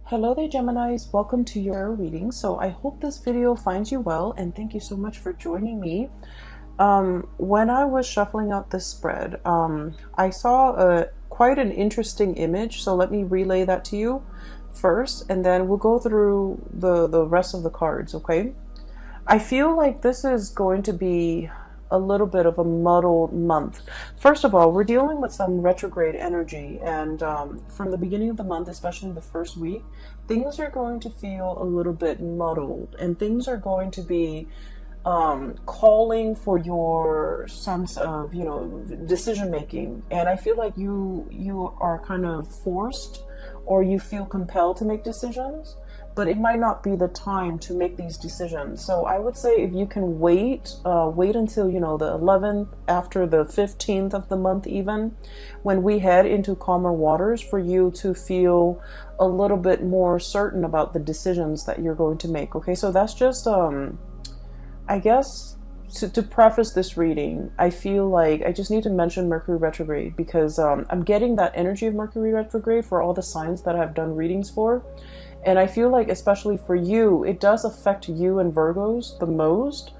Hello there, Geminis. Welcome to your reading. So I hope this video finds you well, and thank you so much for joining me. When I was shuffling out this spread, I saw quite an interesting image. So let me relay that to you first, and then we'll go through the rest of the cards, okay? I feel like this is going to be a little bit of a muddled month. First of all, we're dealing with some retrograde energy, and from the beginning of the month, especially the first week, things are going to feel a little bit muddled, and things are going to be calling for your sense of, decision making. And I feel like you are kind of forced, or you feel compelled to make decisions, but it might not be the time to make these decisions. So I would say if you can wait until, the 11th, after the 15th of the month even, when we head into calmer waters, for you to feel a little bit more certain about the decisions that you're going to make. Okay, so that's just, I guess, to preface this reading, I feel like I just need to mention Mercury retrograde, because I'm getting that energy of Mercury retrograde for all the signs that I've done readings for. And I feel like, especially for you, it does affect you and Virgos the most,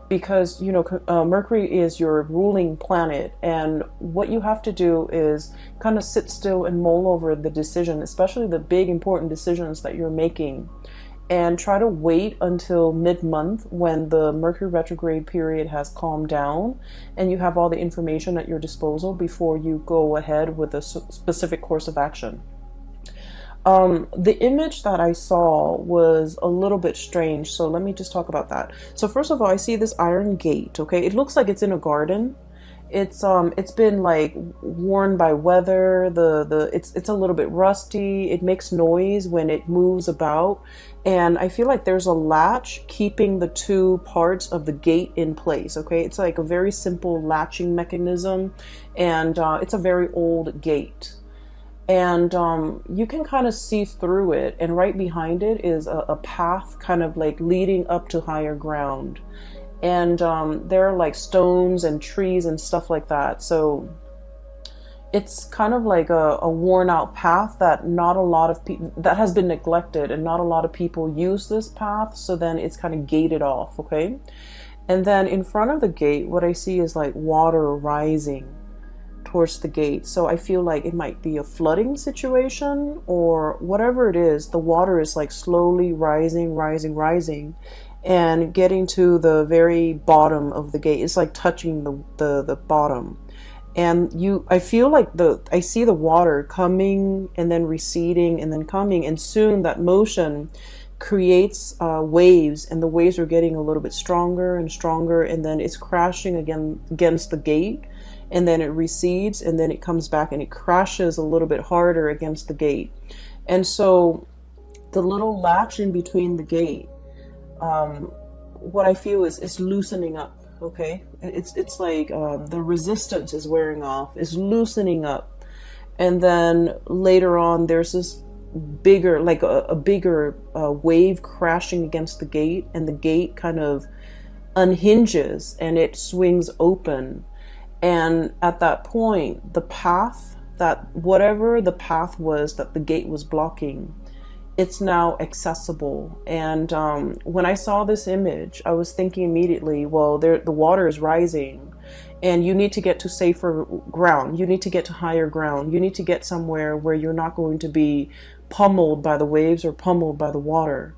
because, Mercury is your ruling planet. And what you have to do is kind of sit still and mull over the decision, especially the big, important decisions that you're making. And try to wait until mid-month, when the Mercury retrograde period has calmed down and you have all the information at your disposal, before you go ahead with a specific course of action. The image that I saw was a little bit strange, so let me just talk about that. So first of all, I see this iron gate, okay? It looks like it's in a garden. It's been like worn by weather. It's a little bit rusty. It makes noise when it moves about, and I feel like there's a latch keeping the two parts of the gate in place. Okay, it's like a very simple latching mechanism, and it's a very old gate. And you can kind of see through it, and right behind it is a path kind of like leading up to higher ground. And there are like stones and trees and stuff like that. So it's kind of like a worn out path that not a lot of people, that has been neglected, and not a lot of people use this path. So then it's kind of gated off, okay? And then in front of the gate, what I see is like water rising towards the gate. So I feel like it might be a flooding situation, or whatever it is. The water is like slowly rising, and getting to the very bottom of the gate. It's like touching the bottom. And I feel like I see the water coming and then receding and then coming, and soon that motion creates waves, and the waves are getting a little bit stronger and stronger, and then it's crashing again against the gate, and then it recedes, and then it comes back and it crashes a little bit harder against the gate. And so the little latch in between the gate, what I feel is it's loosening up. Okay, it's like the resistance is wearing off, is loosening up, and then later on there's this bigger, like a bigger wave crashing against the gate, and the gate kind of unhinges and it swings open. And at that point, the path, that whatever the path was that the gate was blocking, it's now accessible. And when I saw this image, I was thinking immediately, well, the water is rising, and you need to get to safer ground. You need to get to higher ground. You need to get somewhere where you're not going to be pummeled by the waves or pummeled by the water.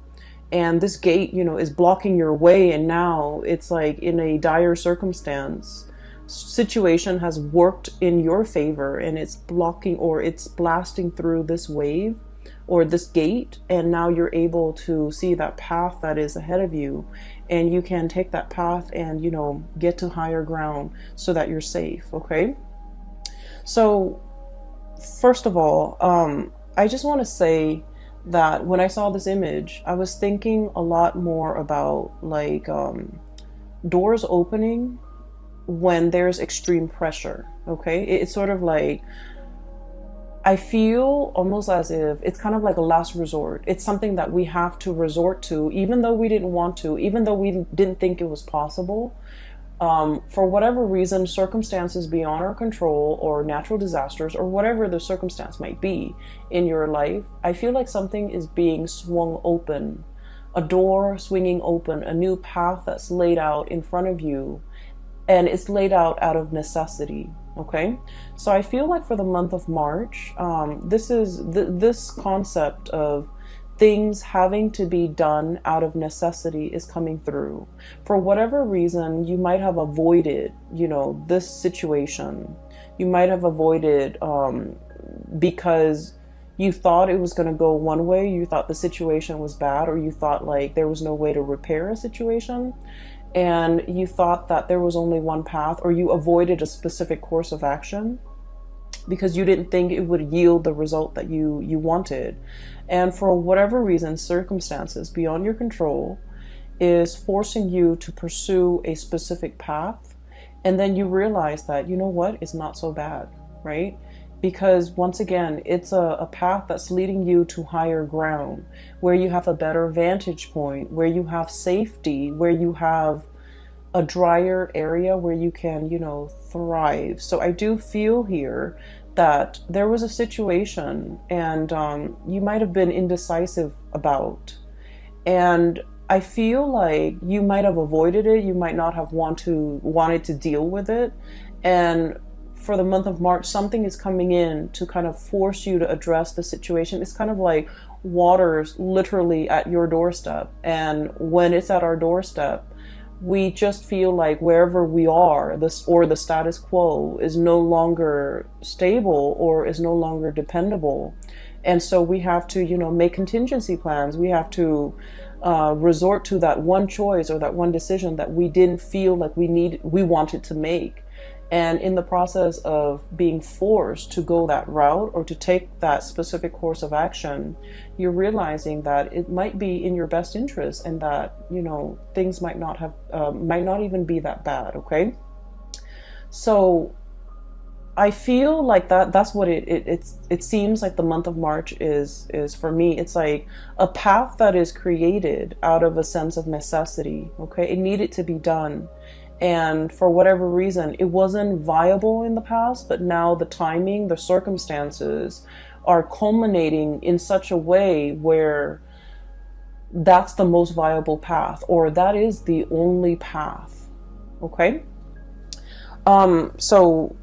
And this gate, is blocking your way, and now it's like in a dire circumstance. Situation has worked in your favor, and it's blocking, or it's blasting through this wave or this gate, and now you're able to see that path that is ahead of you, and you can take that path and get to higher ground so that you're safe. Okay, so first of all, I just want to say that when I saw this image, I was thinking a lot more about like doors opening when there's extreme pressure. Okay, it's sort of like, I feel almost as if it's kind of like a last resort. It's something that we have to resort to, even though we didn't want to, even though we didn't think it was possible. For whatever reason, circumstances beyond our control or natural disasters or whatever the circumstance might be in your life, I feel like something is being swung open, a door swinging open, a new path that's laid out in front of you, and it's laid out of necessity. Okay, so I feel like for the month of March, this concept of things having to be done out of necessity is coming through. For whatever reason, you might have avoided, this situation. You might have avoided because you thought it was going to go one way, you thought the situation was bad, or you thought like there was no way to repair a situation, and you thought that there was only one path, or you avoided a specific course of action because you didn't think it would yield the result that you wanted. And for whatever reason, circumstances beyond your control is forcing you to pursue a specific path. And then you realize that, you know what, it's not so bad, right? Because once again, it's a path that's leading you to higher ground, where you have a better vantage point, where you have safety, where you have a drier area where you can, thrive. So I do feel here that there was a situation and you might have been indecisive about, and I feel like you might have avoided it. You might not have wanted to deal with it. And for the month of March, something is coming in to kind of force you to address the situation. It's kind of like water's literally at your doorstep. And when it's at our doorstep, we just feel like wherever we are, the status quo is no longer stable or is no longer dependable. And so we have to, make contingency plans. We have to resort to that one choice or that one decision that we didn't feel like we wanted to make. And in the process of being forced to go that route or to take that specific course of action, you're realizing that it might be in your best interest and that, things might not even be that bad. Okay. So I feel like that's what it seems like the month of March is for me. It's like a path that is created out of a sense of necessity. Okay. It needed to be done. And for whatever reason, it wasn't viable in the past, but now the timing, the circumstances are culminating in such a way where that's the most viable path, or that is the only path. Okay. So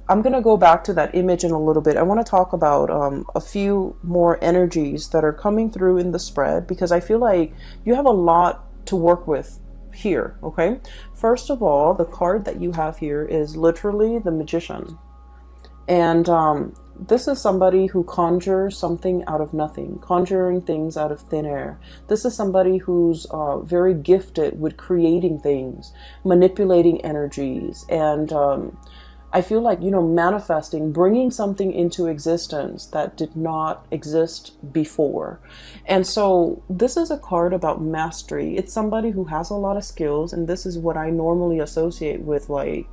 I'm going to go back to that image in a little bit. I want to talk about a few more energies that are coming through in the spread, because I feel like you have a lot to work with here. Okay. First of all, the card that you have here is literally the Magician. And this is somebody who conjures something out of nothing, conjuring things out of thin air. This is somebody who's very gifted with creating things, manipulating energies, and I feel like, manifesting, bringing something into existence that did not exist before. And so this is a card about mastery. It's somebody who has a lot of skills, and this is what I normally associate with like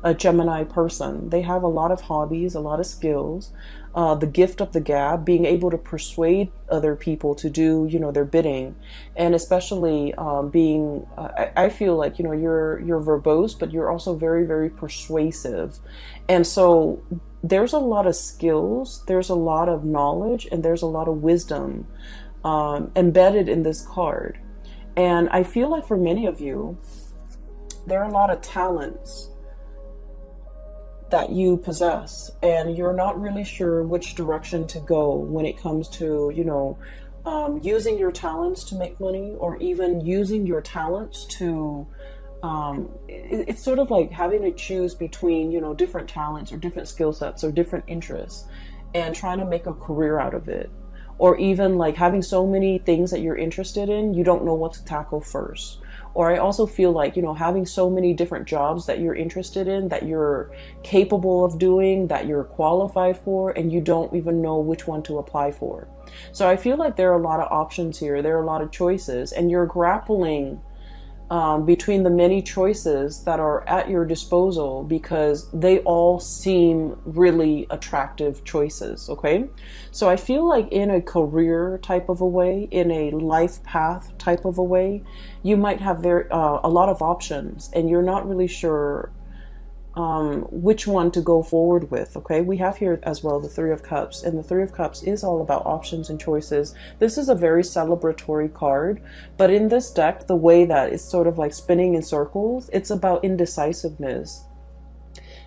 a Gemini person. They have a lot of hobbies, a lot of skills, the gift of the gab, being able to persuade other people to do, their bidding. And especially being, I feel like, you're verbose, but you're also very, very persuasive. And so there's a lot of skills, there's a lot of knowledge, and there's a lot of wisdom embedded in this card. And I feel like for many of you, there are a lot of talents that you possess, and you're not really sure which direction to go when it comes to, using your talents to make money, or even using your talents to, it's sort of like having to choose between, different talents or different skill sets or different interests and trying to make a career out of it. Or even like having so many things that you're interested in, you don't know what to tackle first. Or I also feel like, having so many different jobs that you're interested in, that you're capable of doing, that you're qualified for, and you don't even know which one to apply for. So I feel like there are a lot of options here. There are a lot of choices, and you're grappling between the many choices that are at your disposal, because they all seem really attractive choices. Okay, so I feel like in a career type of a way, in a life path type of a way, you might have a lot of options and you're not really sure which one to go forward with. Okay, we have here as well the Three of Cups, and the Three of Cups is all about options and choices. This is a very celebratory card, but in this deck, the way that it's sort of like spinning in circles, it's about indecisiveness.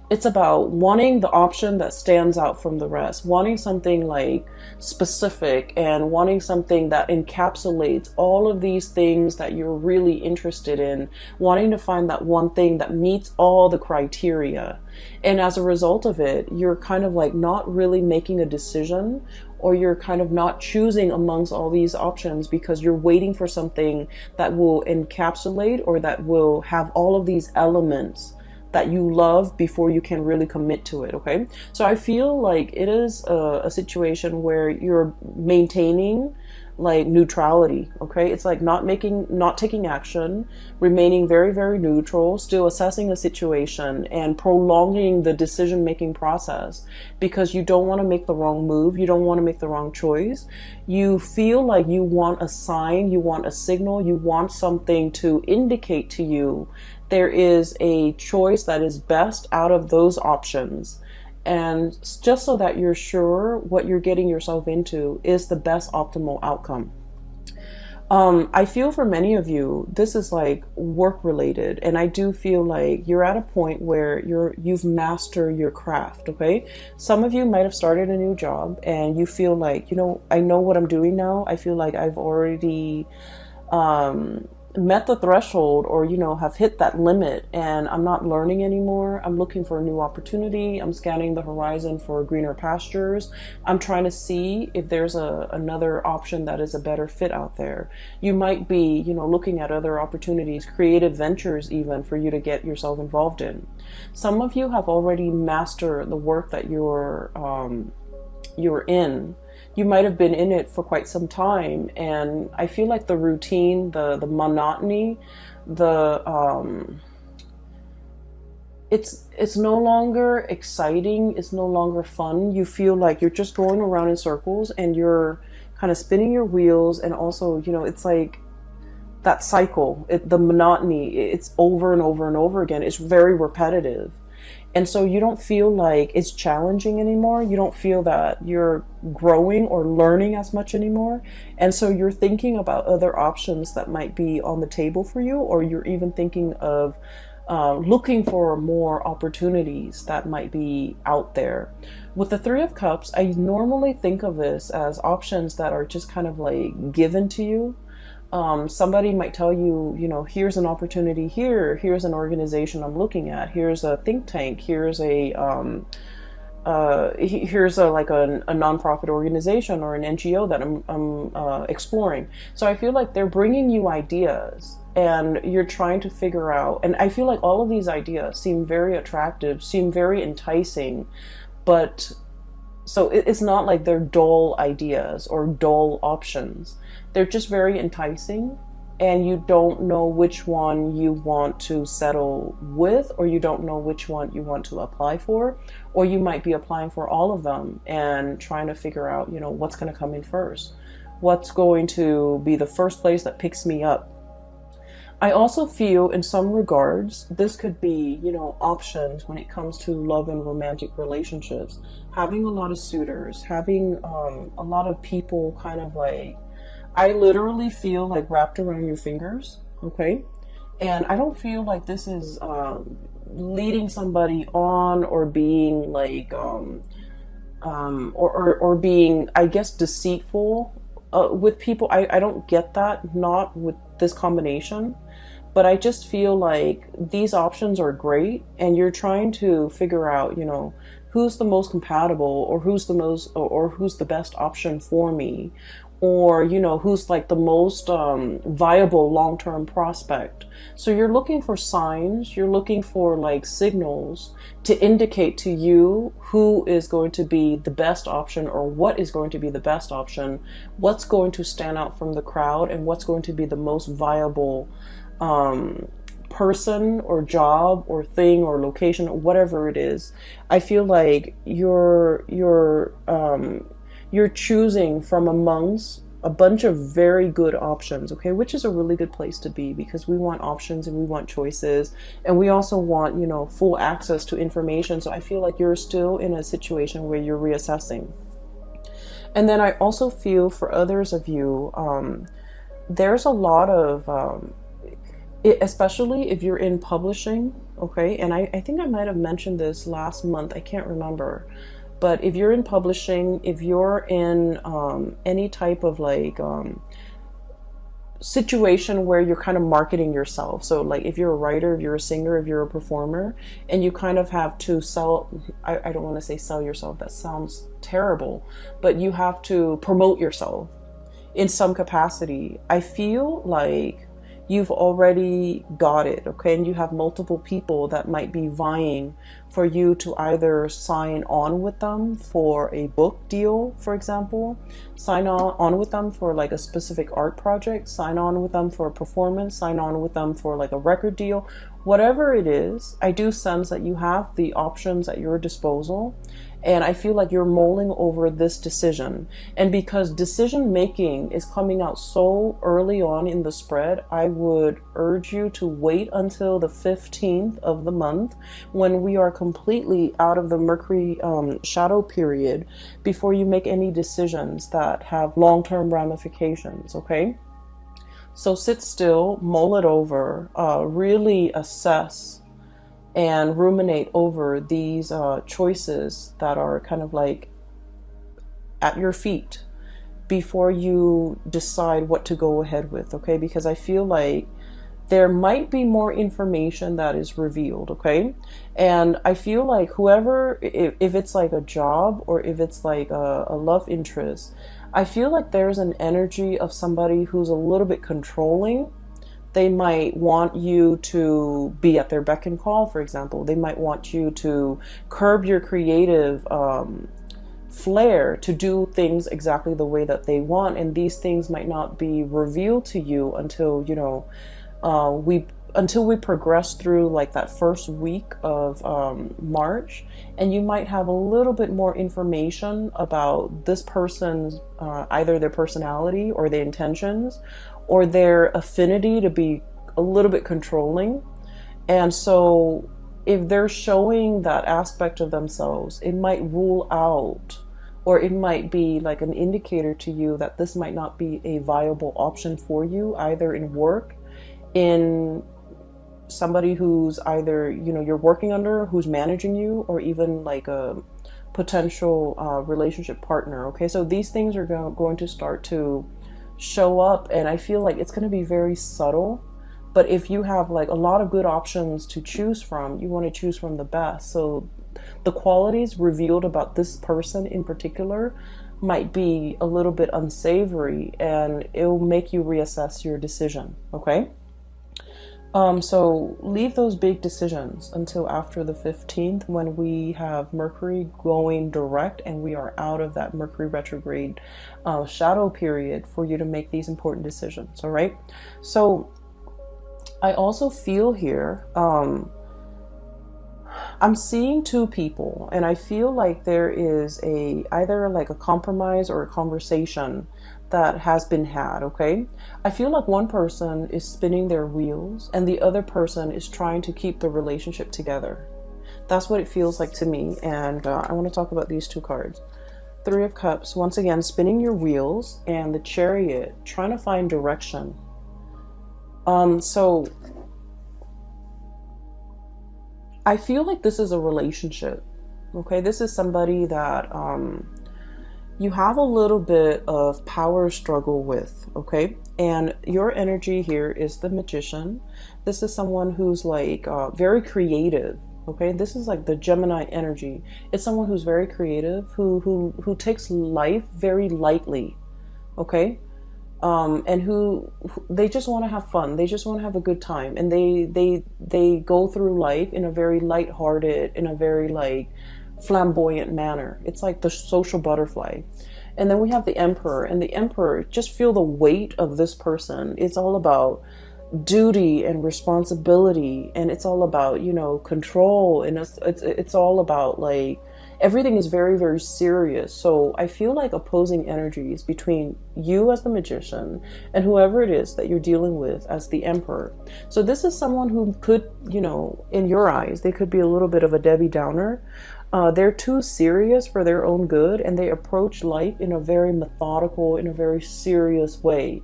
It's about wanting the option that stands out from the rest, wanting something like specific, and wanting something that encapsulates all of these things that you're really interested in, wanting to find that one thing that meets all the criteria. And as a result of it, you're kind of like not really making a decision, or you're kind of not choosing amongst all these options because you're waiting for something that will encapsulate or that will have all of these elements that you love before you can really commit to it. Okay, so I feel like it is a situation where you're maintaining like neutrality. Okay, it's like not taking action, remaining very, very neutral, still assessing the situation and prolonging the decision making process, because you don't want to make the wrong move, you don't want to make the wrong choice. You feel like you want a sign, you want a signal, you want something to indicate to you there is a choice that is best out of those options, and just so that you're sure what you're getting yourself into is the best optimal outcome. I feel for many of you, this is like work related, and I do feel like you're at a point where you've mastered your craft. Okay, some of you might have started a new job and you feel like, you know, I know what I'm doing now. I feel like I've already met the threshold, or, you know, have hit that limit, and I'm not learning anymore. I'm looking for a new opportunity. I'm scanning the horizon for greener pastures. I'm trying to see if there's another option that is a better fit out there. You might be, you know, looking at other opportunities, creative ventures even, for you to get yourself involved in. Some of you have already mastered the work that you're in. You might have been in it for quite some time, and I feel like the routine, the monotony, it's no longer exciting, it's no longer fun. You feel like you're just going around in circles and you're kind of spinning your wheels, and also, you know, it's like that cycle, the monotony, it's over and over and over again. It's very repetitive. And so you don't feel like it's challenging anymore. You don't feel that you're growing or learning as much anymore. And so you're thinking about other options that might be on the table for you, or you're even thinking of looking for more opportunities that might be out there. With the Three of Cups, I normally think of this as options that are just kind of like given to you. Somebody might tell you, you know, here's an opportunity here, here's an organization I'm looking at, here's a think tank, here's a like a nonprofit organization or an NGO that I'm exploring. So I feel like they're bringing you ideas and you're trying to figure out, and I feel like all of these ideas seem very attractive, seem very enticing, but so it's not like they're dull ideas or dull options. They're just very enticing, and you don't know which one you want to settle with, or you don't know which one you want to apply for, or you might be applying for all of them and trying to figure out, you know, what's going to come in first. What's going to be the first place that picks me up? I also feel in some regards, this could be, you know, options when it comes to love and romantic relationships. Having a lot of suitors, having a lot of people kind of like, I literally feel like wrapped around your fingers, okay? And I don't feel like this is leading somebody on or being like, or being, I guess, deceitful with people. I don't get that, not with this combination. But I just feel like these options are great, and you're trying to figure out, you know, who's the most compatible, or who's the most, or who's the best option for me, or, you know, who's like the most viable long-term prospect. So you're looking for signs, you're looking for like signals to indicate to you who is going to be the best option, or what is going to be the best option, what's going to stand out from the crowd, and what's going to be the most viable person or job or thing or location or whatever it is. I feel like you're choosing from amongst a bunch of very good options, okay, which is a really good place to be, because we want options and we want choices, and we also want, you know, full access to information. So I feel like you're still in a situation where you're reassessing. And then I also feel for others of you, there's a lot of especially if you're in publishing, okay, and I think I might have mentioned this last month, I can't remember. But if you're in publishing, if you're in any type of like situation where you're kind of marketing yourself, so like if you're a writer, if you're a singer, if you're a performer, and you kind of have to sell, I don't want to say sell yourself, that sounds terrible, but you have to promote yourself in some capacity, I feel like you've already got it, okay? And you have multiple people that might be vying for you to either sign on with them for a book deal, for example, sign on with them for like a specific art project, sign on with them for a performance, sign on with them for like a record deal, whatever it is. I do sense that you have the options at your disposal. And I feel like you're mulling over this decision. And because decision making is coming out so early on in the spread, I would urge you to wait until the 15th of the month, when we are completely out of the Mercury shadow period, before you make any decisions that have long-term ramifications, okay? So sit still, mull it over, really assess and ruminate over these choices that are kind of like at your feet before you decide what to go ahead with, okay? Because I feel like there might be more information that is revealed, okay? And I feel like whoever, if it's like a job or if it's like a love interest, I feel like there's an energy of somebody who's a little bit controlling. They might want you to be at their beck and call, for example. They might want you to curb your creative flair to do things exactly the way that they want. And these things might not be revealed to you until, you know, until we progress through like that first week of March. And you might have a little bit more information about this person's either their personality or their intentions, or their affinity to be a little bit controlling. And so if they're showing that aspect of themselves, it might rule out, or it might be like an indicator to you that this might not be a viable option for you, either in work, in somebody who's either, you know, you're working under, who's managing you, or even like a potential relationship partner, okay? So these things are going to start to show up, and I feel like it's going to be very subtle. But if you have like a lot of good options to choose from, you want to choose from the best. So the qualities revealed about this person in particular might be a little bit unsavory, and it'll make you reassess your decision, okay? So leave those big decisions until after the 15th, when we have Mercury going direct and we are out of that Mercury retrograde shadow period for you to make these important decisions, all right? So I also feel here, I'm seeing two people, and I feel like there is either like a compromise or a conversation that has been had, okay? I feel like one person is spinning their wheels and the other person is trying to keep the relationship together. That's what it feels like to me. And I want to talk about these two cards. Three of Cups, once again, spinning your wheels, and the Chariot, trying to find direction. So I feel like this is a relationship, okay? This is somebody that you have a little bit of power struggle with, okay? And your energy here is the Magician. This is someone who's like very creative, okay? This is like the Gemini energy. It's someone who's very creative, who takes life very lightly, okay? And who they just want to have fun. They just want to have a good time, and they go through life in a very lighthearted, in a very like flamboyant manner. It's like the social butterfly. And then we have the Emperor, and the Emperor, just feel the weight of this person. It's all about duty and responsibility, and it's all about, you know, control, and it's all about like everything is very, very serious. So I feel like opposing energies between you as the Magician and whoever it is that you're dealing with as the Emperor. So this is someone who could, you know, in your eyes, they could be a little bit of a Debbie Downer. They're too serious for their own good, and they approach life in a very methodical, in a very serious way.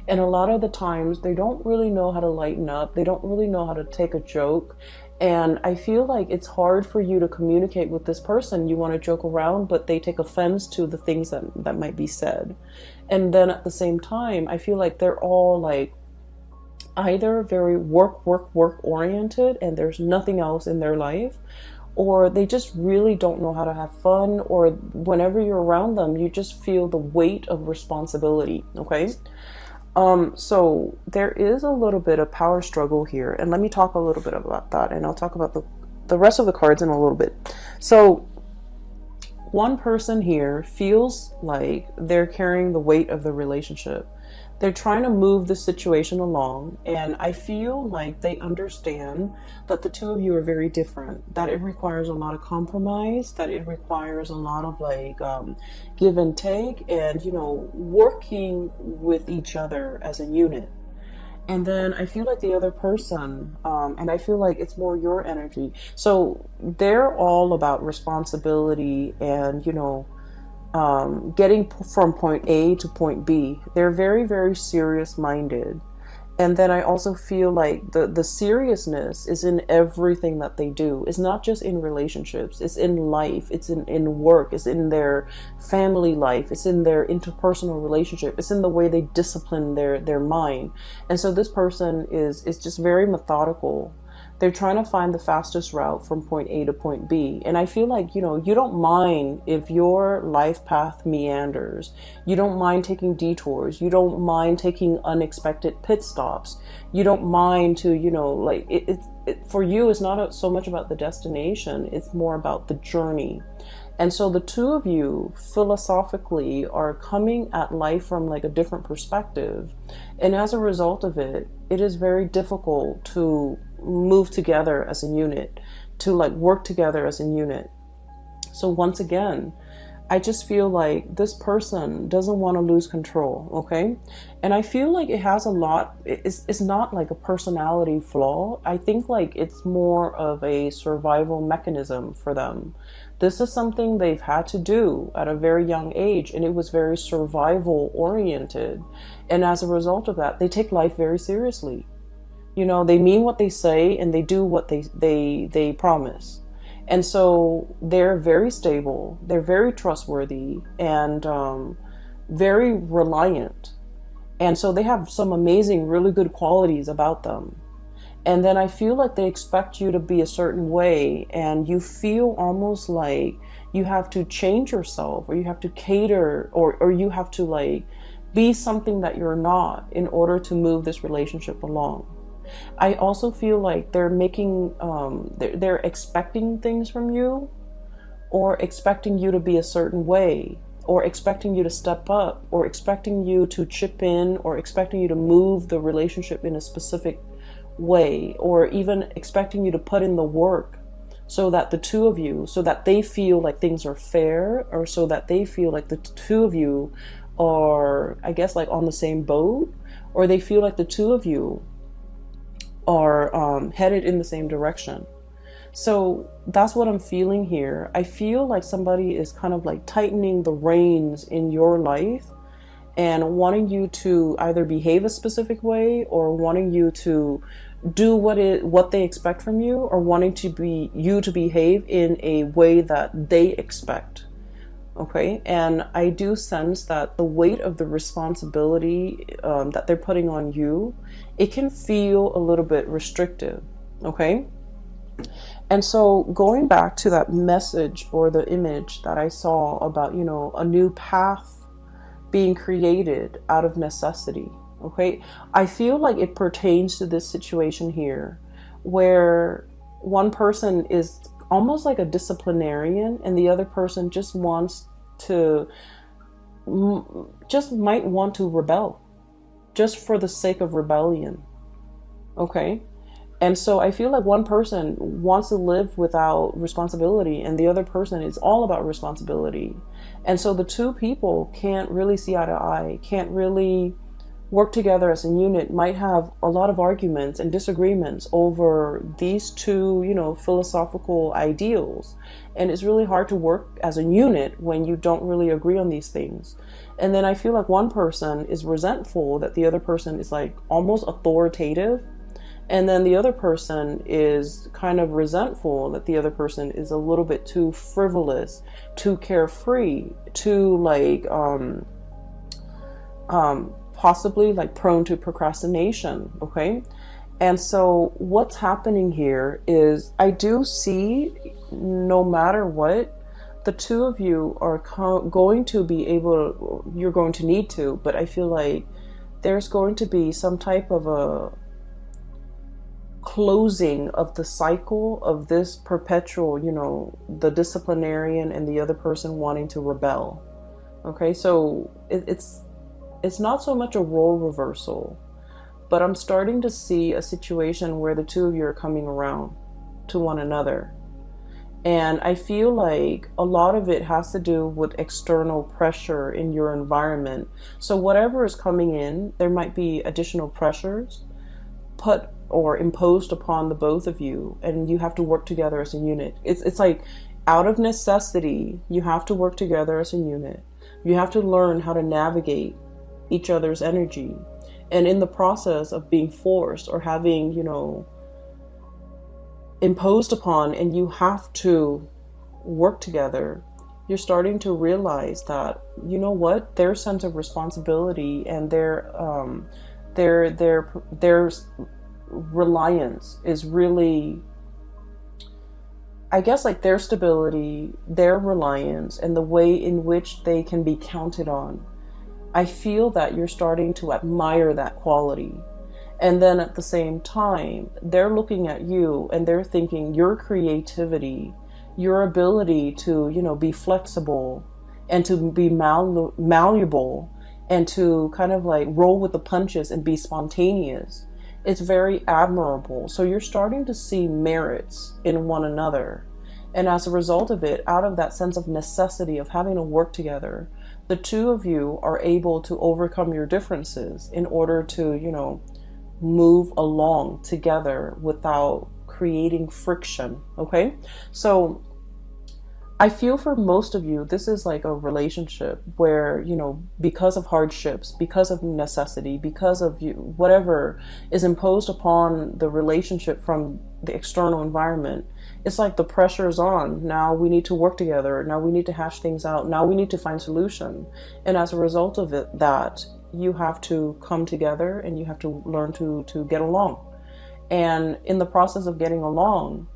And a lot of the times, they don't really know how to lighten up. They don't really know how to take a joke. And I feel like it's hard for you to communicate with this person. You want to joke around, but they take offense to the things that might be said. And then at the same time, I feel like they're all like either very work oriented, and there's nothing else in their life, or they just really don't know how to have fun, or whenever you're around them, you just feel the weight of responsibility, okay? So there is a little bit of power struggle here, and let me talk a little bit about that, and I'll talk about the rest of the cards in a little bit. So one person here feels like they're carrying the weight of the relationship. They're trying to move the situation along, and I feel like they understand that the two of you are very different, that it requires a lot of compromise, that it requires a lot of like give and take, and, you know, working with each other as a unit. And then I feel like the other person, and I feel like it's more your energy. So they're all about responsibility and, you know, getting from point A to point B. They're very, very serious minded. And then I also feel like the seriousness is in everything that they do. It's not just in relationships, it's in life, it's in work, it's in their family life, it's in their interpersonal relationship, it's in the way they discipline their mind. And so this person is just very methodical. They're trying to find the fastest route from point A to point B. And I feel like, you know, you don't mind if your life path meanders. You don't mind taking detours. You don't mind taking unexpected pit stops. You don't mind to, you know, like for you, it's not so much about the destination. It's more about the journey. And so the two of you philosophically are coming at life from like a different perspective. And as a result of it, it is very difficult to move together as a unit, to like work together as a unit. So once again, I just feel like this person doesn't want to lose control, okay? And I feel like it has a lot, it's not like a personality flaw. I think like it's more of a survival mechanism for them. This is something they've had to do at a very young age, and it was very survival oriented. And as a result of that, they take life very seriously. You know, they mean what they say, and they do what they promise. And so they're very stable, they're very trustworthy, and very reliant. And so they have some amazing, really good qualities about them. And then I feel like they expect you to be a certain way, and you feel almost like you have to change yourself, or you have to cater, or you have to like be something that you're not in order to move this relationship along. I also feel like they're making, they're expecting things from you, or expecting you to be a certain way, or expecting you to step up, or expecting you to chip in, or expecting you to move the relationship in a specific way, or even expecting you to put in the work so that the two of you, so that they feel like things are fair, or so that they feel like the two of you are, I guess, like on the same boat, or they feel like the two of you are headed in the same direction. So that's what I'm feeling here. I feel like somebody is kind of like tightening the reins in your life and wanting you to either behave a specific way, or wanting you to do what they expect from you, or wanting you to behave in a way that they expect. Okay, and I do sense that the weight of the responsibility that they're putting on you, it can feel a little bit restrictive. Okay, and so going back to that message or the image that I saw about, you know, a new path being created out of necessity. Okay, I feel like it pertains to this situation here where one person is almost like a disciplinarian and the other person just wants to, just might want to rebel just for the sake of rebellion. Okay, and so I feel like one person wants to live without responsibility and the other person is all about responsibility. And so the two people can't really see eye to eye, can't really work together as a unit, might have a lot of arguments and disagreements over these two, philosophical ideals. And it's really hard to work as a unit when you don't really agree on these things. And then I feel like one person is resentful that the other person is like almost authoritative. And then the other person is kind of resentful that the other person is a little bit too frivolous, too carefree, too like, possibly like prone to procrastination. Okay. And so what's happening here is I do see, no matter what, the two of you are going to be able, you're going to need to, but I feel like there's going to be some type of a closing of the cycle of this perpetual, the disciplinarian and the other person wanting to rebel. Okay, so it's not so much a role reversal, but I'm starting to see a situation where the two of you are coming around to one another. And I feel like a lot of it has to do with external pressure in your environment. So whatever is coming in, there might be additional pressures put or imposed upon the both of you, and you have to work together as a unit. It's like out of necessity, you have to work together as a unit. You have to learn how to navigate each other's energy. And in the process of being forced or having, imposed upon, and you have to work together, you're starting to realize that, their sense of responsibility and their reliance is really, I guess, like their stability, their reliance, and the way in which they can be counted on. I feel that you're starting to admire that quality. And then at the same time, they're looking at you and they're thinking your creativity, your ability to, be flexible and to be malleable and to kind of like roll with the punches and be spontaneous. It's very admirable. So you're starting to see merits in one another. And as a result of it, out of that sense of necessity of having to work together, the two of you are able to overcome your differences in order to, move along together without creating friction. Okay. So I feel for most of you, this is like a relationship where, because of hardships, because of necessity, because of whatever is imposed upon the relationship from the external environment, it's like the pressure is on. Now we need to work together. Now we need to hash things out. Now we need to find solution. And as a result of it, that you have to come together and you have to learn to get along. And in the process of getting along,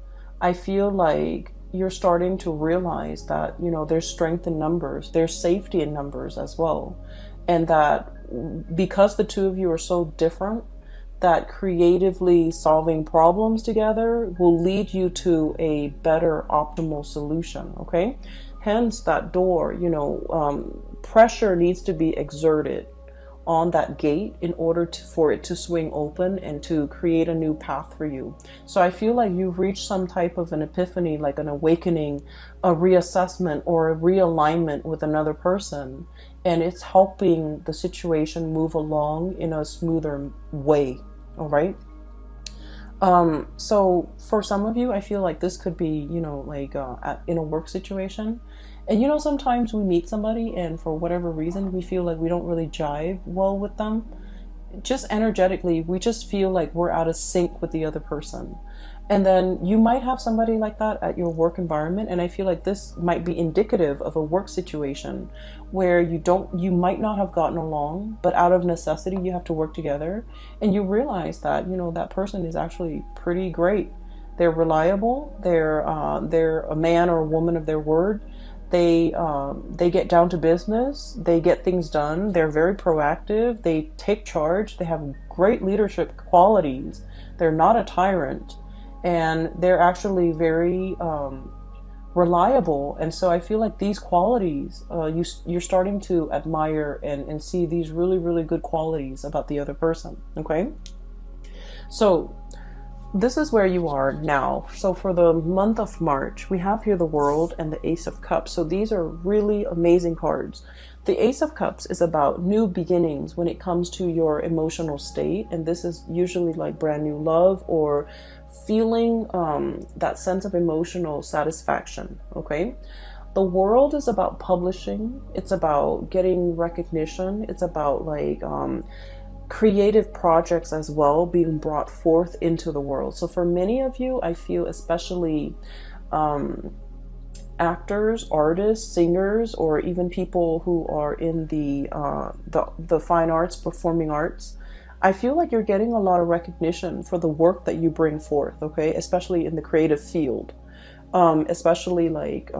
I feel like you're starting to realize that, there's strength in numbers, there's safety in numbers as well. And that because the two of you are so different, that creatively solving problems together will lead you to a better optimal solution. Okay. Hence that door, pressure needs to be exerted on that gate in order for it to swing open and to create a new path for you. So I feel like you've reached some type of an epiphany, like an awakening, a reassessment or a realignment with another person. And it's helping the situation move along in a smoother way. All right. So for some of you, I feel like this could be, in a work situation. And sometimes we meet somebody and for whatever reason, we feel like we don't really jive well with them. Just energetically, we just feel like we're out of sync with the other person. And then you might have somebody like that at your work environment. And I feel like this might be indicative of a work situation where you might not have gotten along, but out of necessity, you have to work together. And you realize that, that person is actually pretty great. They're reliable. They're a man or a woman of their word. They get down to business. They get things done. They're very proactive. They take charge. They have great leadership qualities. They're not a tyrant, and they're actually very reliable. And so I feel like these qualities, you're starting to admire and see these really, really good qualities about the other person. Okay, so this is where you are now. So for the month of March, we have here the World and the Ace of Cups. So these are really amazing cards. The Ace of Cups is about new beginnings when it comes to your emotional state. And this is usually like brand new love or feeling that sense of emotional satisfaction. Okay. The World is about publishing. It's about getting recognition. It's about like creative projects as well being brought forth into the world. So for many of you, I feel especially actors, artists, singers, or even people who are in the fine arts, performing arts, I feel like you're getting a lot of recognition for the work that you bring forth, okay? Especially in the creative field. Especially like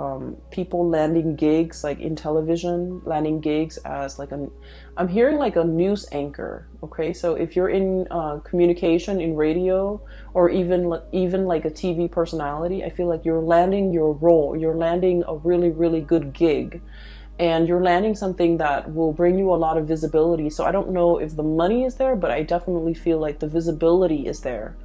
people landing gigs like in television, landing gigs as like I'm hearing like a news anchor. Okay, so if you're in communication, in radio, or even like a TV personality, I feel like you're landing your role. You're landing a really, really good gig, and you're landing something that will bring you a lot of visibility. So I don't know if the money is there, but I definitely feel like the visibility is there.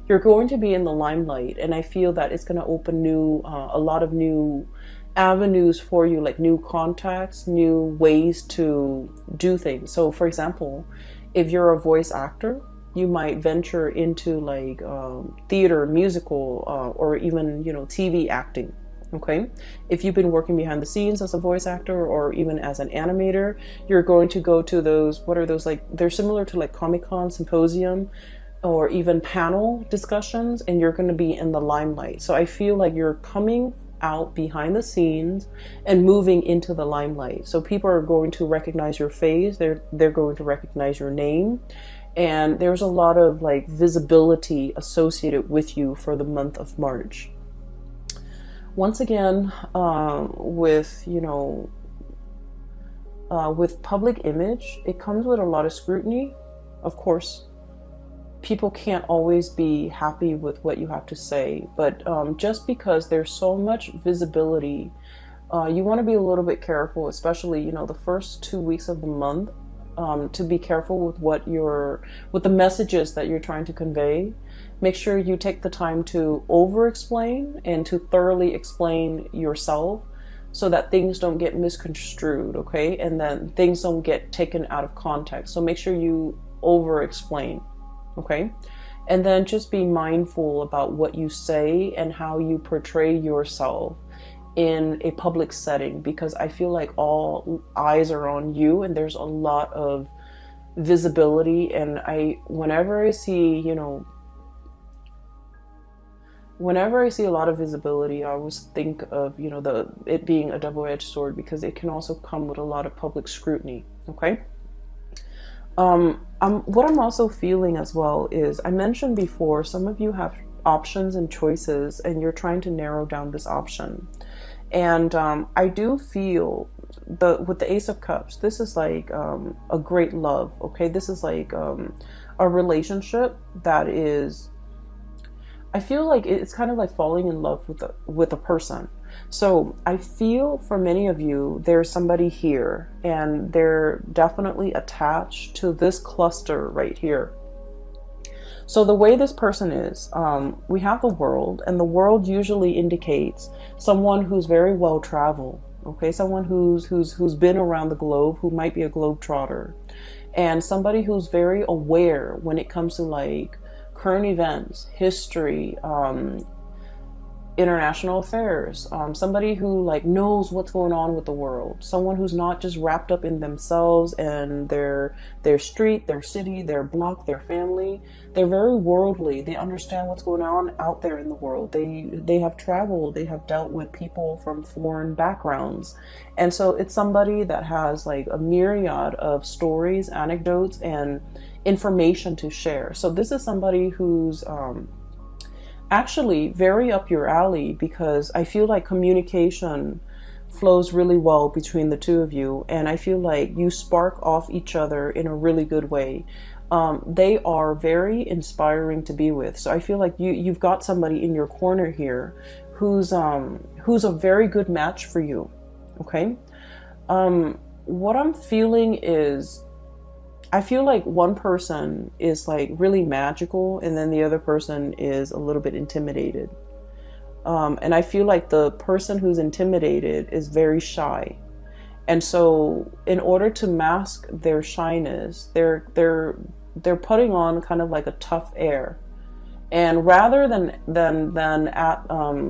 You're going to be in the limelight, and I feel that it's going to open a lot of new avenues for you, like new contacts, new ways to do things. So for example, if you're a voice actor, you might venture into like theater, musical, or even, TV acting. Okay. If you've been working behind the scenes as a voice actor or even as an animator, you're going to go to those, what are those, like, they're similar to like Comic-Con, symposium, or even panel discussions, and you're going to be in the limelight. So I feel like you're coming out behind the scenes and moving into the limelight. So people are going to recognize your face. They're going to recognize your name. And there's a lot of like visibility associated with you for the month of March. Once again, with public image, it comes with a lot of scrutiny, of course. People can't always be happy with what you have to say, but just because there's so much visibility, you want to be a little bit careful, especially, the first 2 weeks of the month, to be careful with the messages that you're trying to convey. Make sure you take the time to over-explain and to thoroughly explain yourself so that things don't get misconstrued, okay? And then things don't get taken out of context. So make sure you over-explain. Okay, and then just be mindful about what you say and how you portray yourself in a public setting, because I feel like all eyes are on you and there's a lot of visibility. And whenever I see a lot of visibility, I always think of it being a double-edged sword, because it can also come with a lot of public scrutiny. Okay. What I'm also feeling as well is, I mentioned before, some of you have options and choices and you're trying to narrow down this option. And I do feel with the Ace of Cups, this is like a great love, okay? This is like a relationship that is, I feel like it's kind of like falling in love with a person. So I feel for many of you, there's somebody here and they're definitely attached to this cluster right here. So the way this person is, we have the World, and the World usually indicates someone who's very well traveled. Okay, someone who's been around the globe, who might be a globetrotter, and somebody who's very aware when it comes to like current events, history, international affairs, somebody who like knows what's going on with the world, someone who's not just wrapped up in themselves and their street, their city, their block, their family. They're very worldly. They understand what's going on out there in the world. They have traveled, they have dealt with people from foreign backgrounds, and so it's somebody that has like a myriad of stories, anecdotes, and information to share. So this is somebody who's actually very up your alley, because I feel like communication flows really well between the two of you, and I feel like you spark off each other in a really good way. They are very inspiring to be with. So I feel like you've got somebody in your corner here who's a very good match for you. Okay. What I'm feeling is, I feel like one person is like really magical, and then the other person is a little bit intimidated. And I feel like the person who's intimidated is very shy. And so in order to mask their shyness, they're putting on kind of like a tough air. And rather than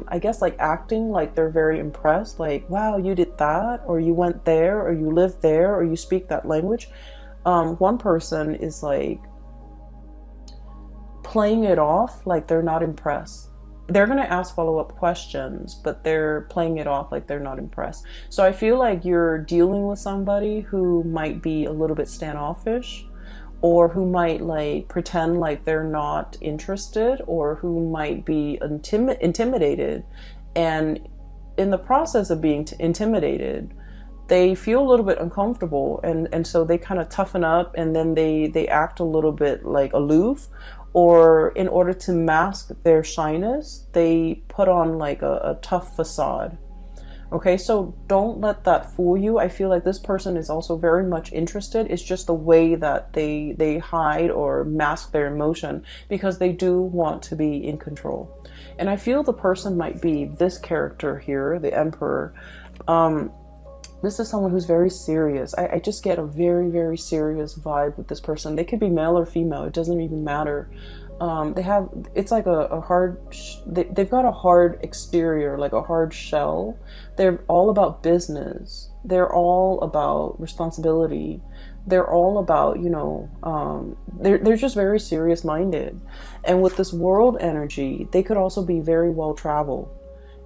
I guess like acting like they're very impressed, like, wow, you did that, or you went there, or you lived there, or you speak that language. One person is like playing it off like they're not impressed. They're going to ask follow-up questions, but they're playing it off like they're not impressed. So I feel like you're dealing with somebody who might be a little bit standoffish, or who might like pretend like they're not interested, or who might be intimidated. And in the process of being intimidated, they feel a little bit uncomfortable, and so they kind of toughen up, and then they act a little bit like aloof, or in order to mask their shyness, they put on like a tough facade. Okay, so don't let that fool you. I feel like this person is also very much interested. It's just the way that they hide or mask their emotion, because they do want to be in control. And I feel the person might be this character here, the Emperor. This is someone who's very serious. I just get a very, very serious vibe with this person. They could be male or female. It doesn't even matter. It's like a hard, they've got a hard exterior, like a hard shell. They're all about business. They're all about responsibility. They're all about, they're just very serious minded. And with this world energy, they could also be very well traveled.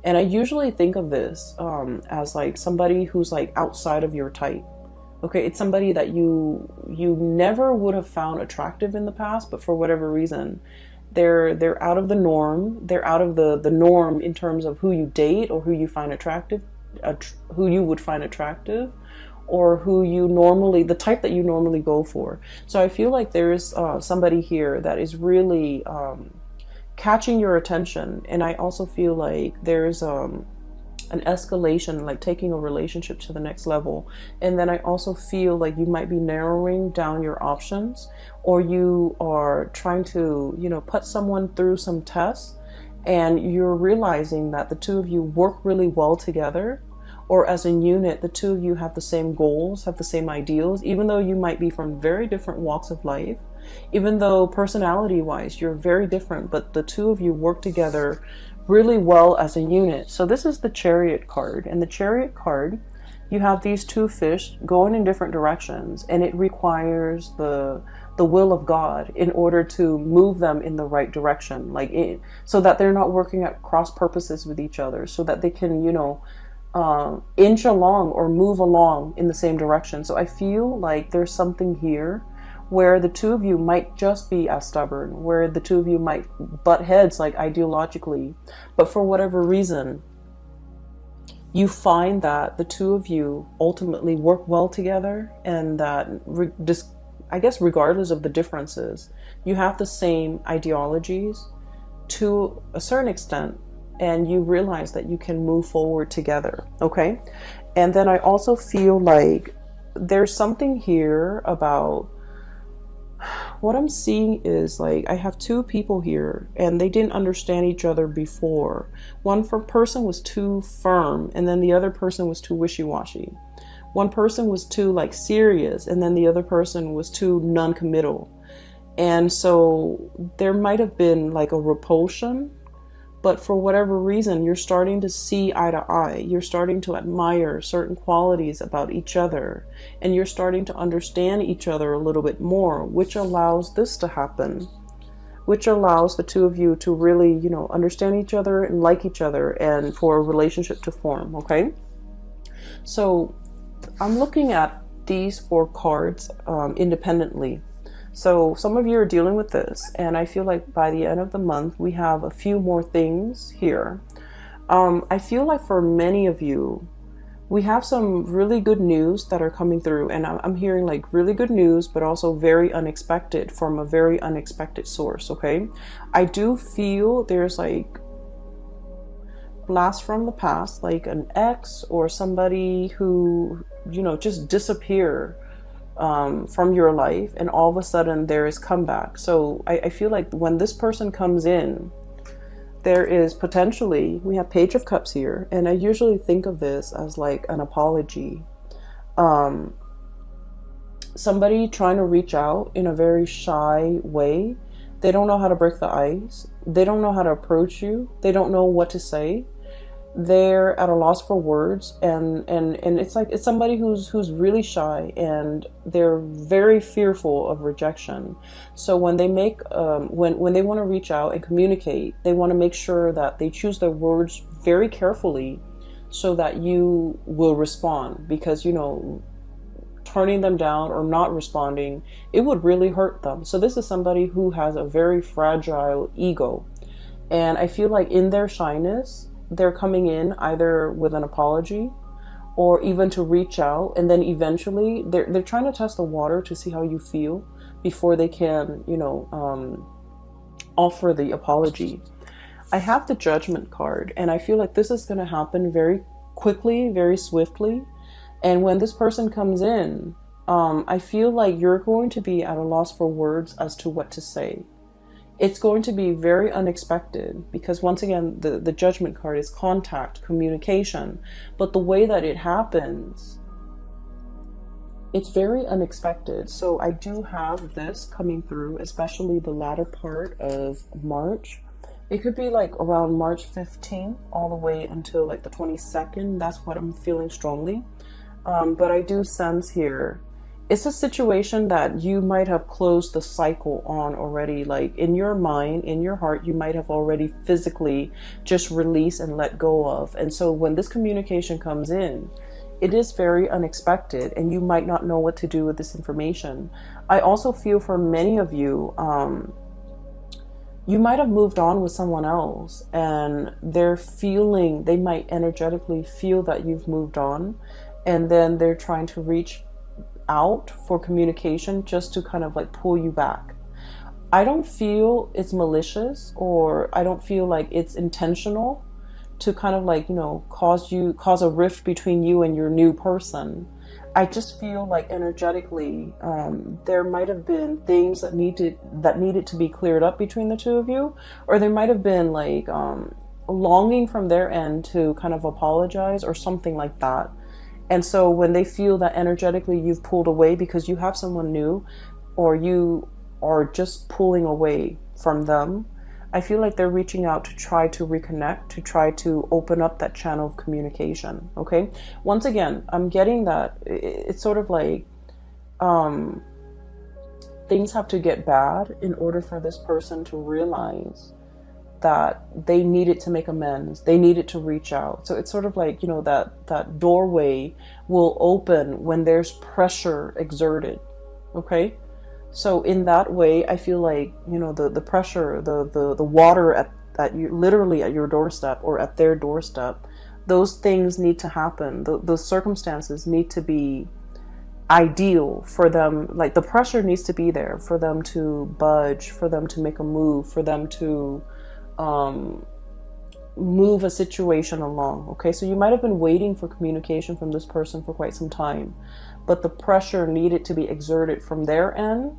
And I usually think of this as like somebody who's like outside of your type. Okay, it's somebody that you never would have found attractive in the past, but for whatever reason, they're out of the norm. They're out of the norm in terms of who you date, or who you find attractive, who you would find attractive, or the type that you normally go for. So I feel like there is somebody here that is really catching your attention. And I also feel like there's an escalation, like taking a relationship to the next level. And then I also feel like you might be narrowing down your options, or you are trying to, put someone through some tests, and you're realizing that the two of you work really well together, or as a unit, the two of you have the same goals, have the same ideals, even though you might be from very different walks of life. Even though personality-wise you're very different, but the two of you work together really well as a unit. So this is the Chariot card, and the Chariot card, you have these two fish going in different directions, and it requires the will of God in order to move them in the right direction, so that they're not working at cross purposes with each other, so that they can, inch along or move along in the same direction. So I feel like there's something here where the two of you might just be as stubborn, where the two of you might butt heads like ideologically, but for whatever reason, you find that the two of you ultimately work well together, and that I guess regardless of the differences, you have the same ideologies to a certain extent, and you realize that you can move forward together. Okay. And then I also feel like there's something here about what I'm seeing is like I have two people here, and they didn't understand each other before. One person was too firm, and then the other person was too wishy-washy. One person was too like serious, and then the other person was too non-committal. And so there might have been like a repulsion, but for whatever reason, you're starting to see eye to eye. You're starting to admire certain qualities about each other, and you're starting to understand each other a little bit more, which allows this to happen, which allows the two of you to really, understand each other and like each other, and for a relationship to form. Okay. So I'm looking at these four cards independently. So some of you are dealing with this, and I feel like by the end of the month, we have a few more things here. I feel like for many of you, we have some really good news that are coming through, and I'm hearing like really good news, but also very unexpected from a very unexpected source. Okay, I do feel there's like blast from the past, like an ex or somebody who, you know, just disappear from your life, and all of a sudden there is comeback. So I feel like when this person comes in, there is potentially, we have Page of Cups here, and I usually think of this as like an apology. Somebody trying to reach out in a very shy way. They don't know how to break the ice. They don't know how to approach you. They don't know what to say. They're at a loss for words, and it's like it's somebody who's really shy, and they're very fearful of rejection. So when they make when they want to reach out and communicate, they want to make sure that they choose their words very carefully so that you will respond, because, you know, turning them down or not responding, it would really hurt them. So this is somebody who has a very fragile ego, and I feel like in their shyness, they're coming in either with an apology or even to reach out, and then eventually they're trying to test the water to see how you feel before they can, you know, offer the apology. I have the Judgment card, and I feel like this is going to happen very quickly, very swiftly. And when this person comes in, I feel like you're going to be at a loss for words as to what to say. It's going to be very unexpected, because once again, the Judgment card is contact, communication, but the way that it happens, it's very unexpected. So I do have this coming through, especially the latter part of March. It could be like around March 15th all the way until like the 22nd. That's what I'm feeling strongly. But I do sense here, it's a situation that you might have closed the cycle on already. Like in your mind, in your heart, you might have already physically just released and let go of. And so when this communication comes in, it is very unexpected, and you might not know what to do with this information. I also feel for many of you, you might have moved on with someone else, and they might energetically feel that you've moved on, and then they're trying to reach out for communication just to kind of like pull you back. I don't feel it's malicious, or I don't feel like it's intentional to kind of like, you know, cause a rift between you and your new person. I just feel like energetically, there might have been things that needed to be cleared up between the two of you, or there might have been like longing from their end to kind of apologize or something like that. And so when they feel that energetically you've pulled away because you have someone new, or you are just pulling away from them, I feel like they're reaching out to try to reconnect, to try to open up that channel of communication. Okay. Once again, I'm getting that it's sort of like things have to get bad in order for this person to realize that they needed to make amends. They needed to reach out. So it's sort of like, you know, that doorway will open when there's pressure exerted. Okay. So in that way, I feel like, you know, the pressure, the water at you, literally at your doorstep or at their doorstep, those things need to happen. Those circumstances need to be ideal for them. Like the pressure needs to be there for them to budge, for them to make a move, for them to move a situation along. Okay, so you might have been waiting for communication from this person for quite some time, but the pressure needed to be exerted from their end,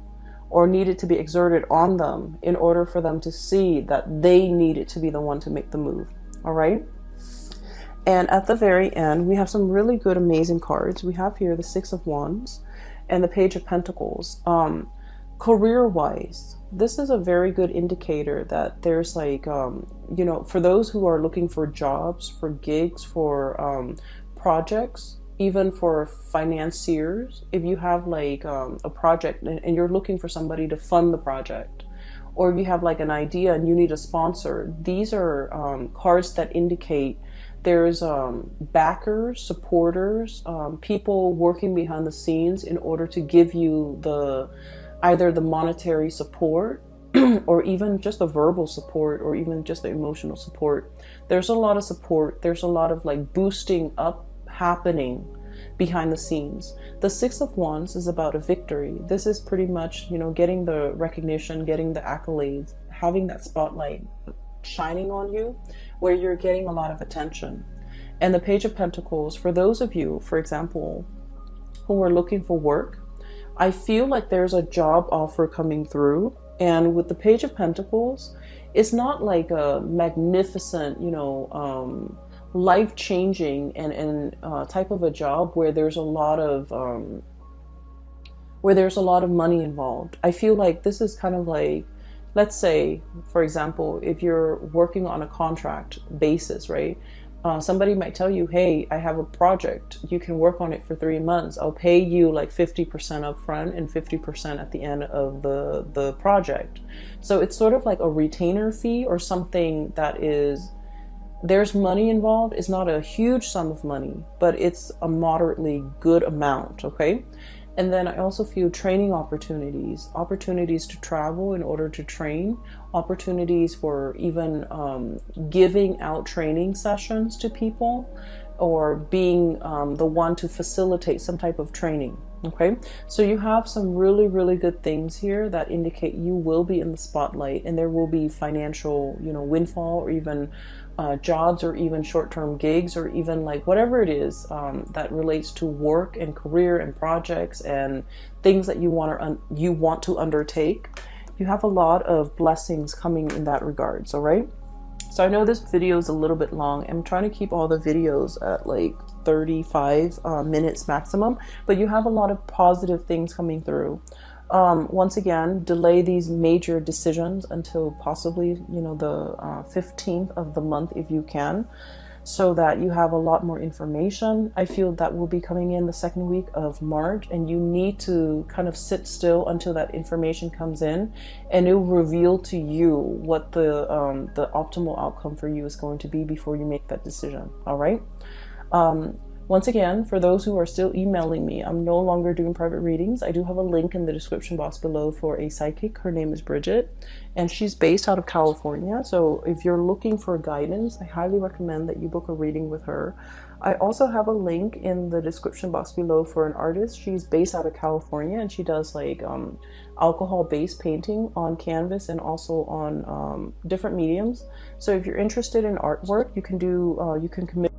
or needed to be exerted on them in order for them to see that they needed to be the one to make the move. All right. And at the very end, we have some really good, amazing cards. We have here the Six of Wands and the Page of Pentacles. Career-wise, this is a very good indicator that there's like, you know, for those who are looking for jobs, for gigs, for projects, even for financiers, if you have like a project and you're looking for somebody to fund the project, or if you have like an idea and you need a sponsor, these are cards that indicate there's backers, supporters, people working behind the scenes in order to give you either the monetary support or even just the verbal support, or even just the emotional support. There's a lot of support. There's a lot of like boosting up happening behind the scenes. The Six of Wands is about a victory. This is pretty much, you know, getting the recognition, getting the accolades, having that spotlight shining on you where you're getting a lot of attention. And the Page of Pentacles, for those of you, for example, who are looking for work, I feel like there's a job offer coming through. And with the Page of Pentacles, it's not like a magnificent, you know, life-changing and type of a job where there's a lot of money involved. I feel like this is kind of like, let's say, for example, if you're working on a contract basis, right? Somebody might tell you, hey, I have a project. You can work on it for 3 months. I'll pay you like 50% up front and 50% at the end of the project. So it's sort of like a retainer fee or something that is, there's money involved. It's not a huge sum of money, but it's a moderately good amount, okay? And then I also feel training opportunities to travel in order to train, opportunities for even giving out training sessions to people, or being the one to facilitate some type of training. Okay, so you have some really, really good things here that indicate you will be in the spotlight, and there will be financial, you know, windfall, or even jobs, or even short-term gigs, or even like whatever it is that relates to work and career and projects and things that you want to undertake. You have a lot of blessings coming in that regards. All right. So I know this video is a little bit long. I'm trying to keep all the videos at like 35 minutes maximum, but you have a lot of positive things coming through. Once again, delay these major decisions until possibly, you know, the 15th of the month if you can, so that you have a lot more information. I feel that will be coming in the second week of March, and you need to kind of sit still until that information comes in, and it will reveal to you what the optimal outcome for you is going to be before you make that decision. All right. Once again, for those who are still emailing me, I'm no longer doing private readings. I do have a link in the description box below for a psychic. Her name is Bridget, and she's based out of California. So if you're looking for guidance, I highly recommend that you book a reading with her. I also have a link in the description box below for an artist. She's based out of California, and she does like alcohol-based painting on canvas and also on different mediums. So if you're interested in artwork, you can commit